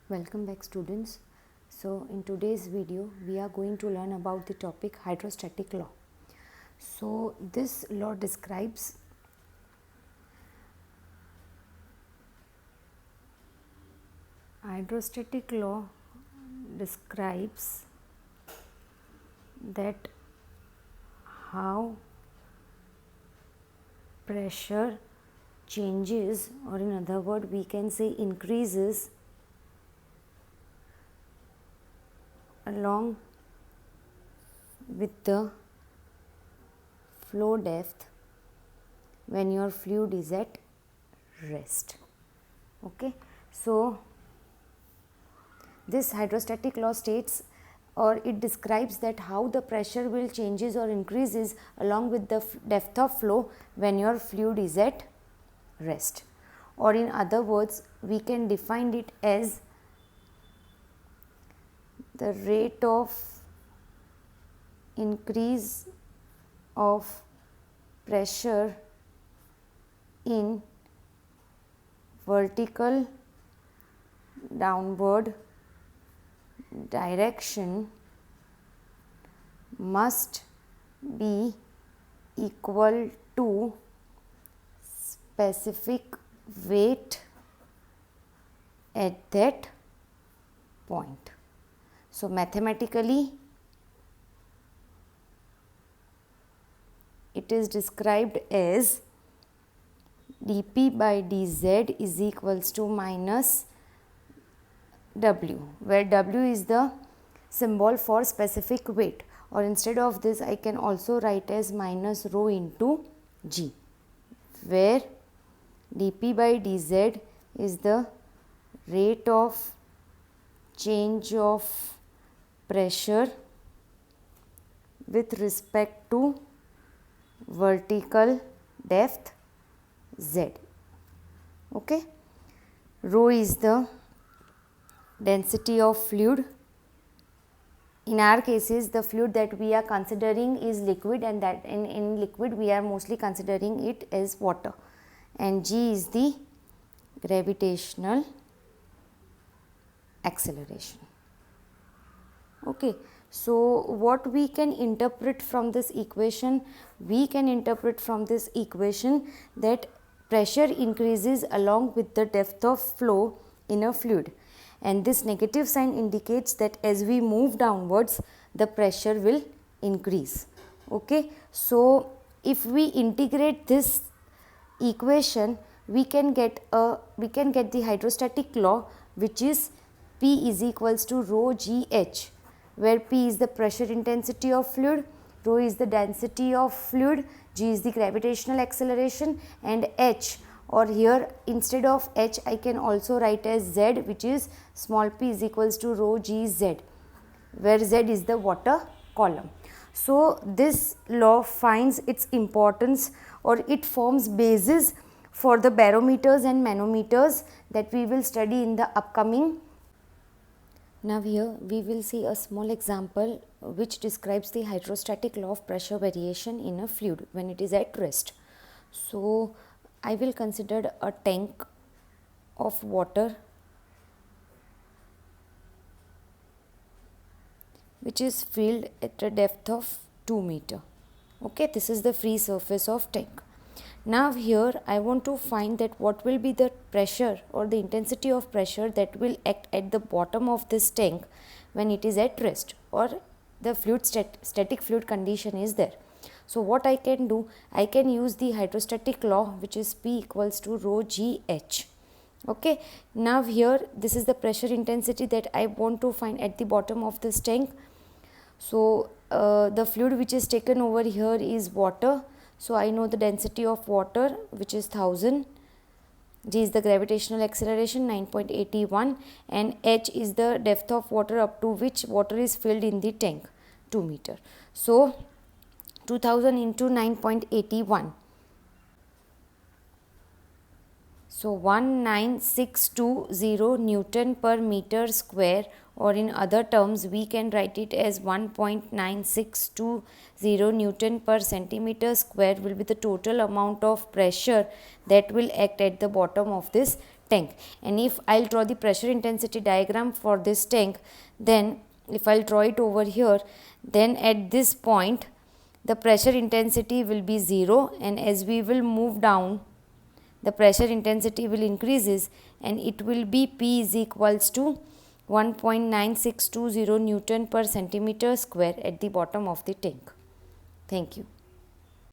Welcome back, students. So in today's video we are going to learn about the topic hydrostatic law. So this law describes that how pressure changes, or in other words we can say increases, along with the flow depth when your fluid is at rest. Okay, so this hydrostatic law states, or it describes, that how the pressure will changes or increases along with the depth of flow when your fluid is at rest, or in other words we can define it as the rate of increase of pressure in vertical downward direction must be equal to specific weight at that point. So mathematically it is described as dP by dz is equals to minus W, where W is the symbol for specific weight, or instead of this I can also write as minus rho into G, where dP by dz is the rate of change of pressure with respect to vertical depth Z. Okay. Rho is the density of fluid. In our cases the fluid that we are considering is liquid, and that in liquid we are mostly considering it as water, and G is the gravitational acceleration. Okay. So what we can interpret from this equation? We can interpret from this equation that pressure increases along with the depth of flow in a fluid, and this negative sign indicates that as we move downwards the pressure will increase. Okay. So if we integrate this equation we can get the hydrostatic law, which is P is equals to rho GH, where P is the pressure intensity of fluid, rho is the density of fluid, G is the gravitational acceleration, and H, or here instead of H I can also write as Z, which is small p is equals to rho GZ, where Z is the water column. So this law finds its importance, or it forms basis for the barometers and manometers that we will study in the upcoming. Now here we will see a small example which describes the hydrostatic law of pressure variation in a fluid when it is at rest. So I will consider a tank of water which is filled at a depth of 2 meter. Okay, this is the free surface of tank. Now here I want to find that what will be the pressure or the intensity of pressure that will act at the bottom of this tank when it is at rest, or the fluid static fluid condition is there. So what I can do, I can use the hydrostatic law, which is P equals to rho GH. Okay. Now here this is the pressure intensity that I want to find at the bottom of this tank. So the fluid which is taken over here is water. So I know the density of water, which is 1000. G is the gravitational acceleration 9.81, and H is the depth of water up to which water is filled in the tank, 2 meter. So 2000 into 9.81. So 19620 Newton per meter square, or in other terms we can write it as 1.9620 Newton per centimeter square will be the total amount of pressure that will act at the bottom of this tank. And if I'll draw the pressure intensity diagram for this tank, then if I'll draw it over here, then at this point the pressure intensity will be 0, and as we will move down, the pressure intensity will increases, and it will be P is equals to 1.9620 Newton per centimeter square at the bottom of the tank. Thank you.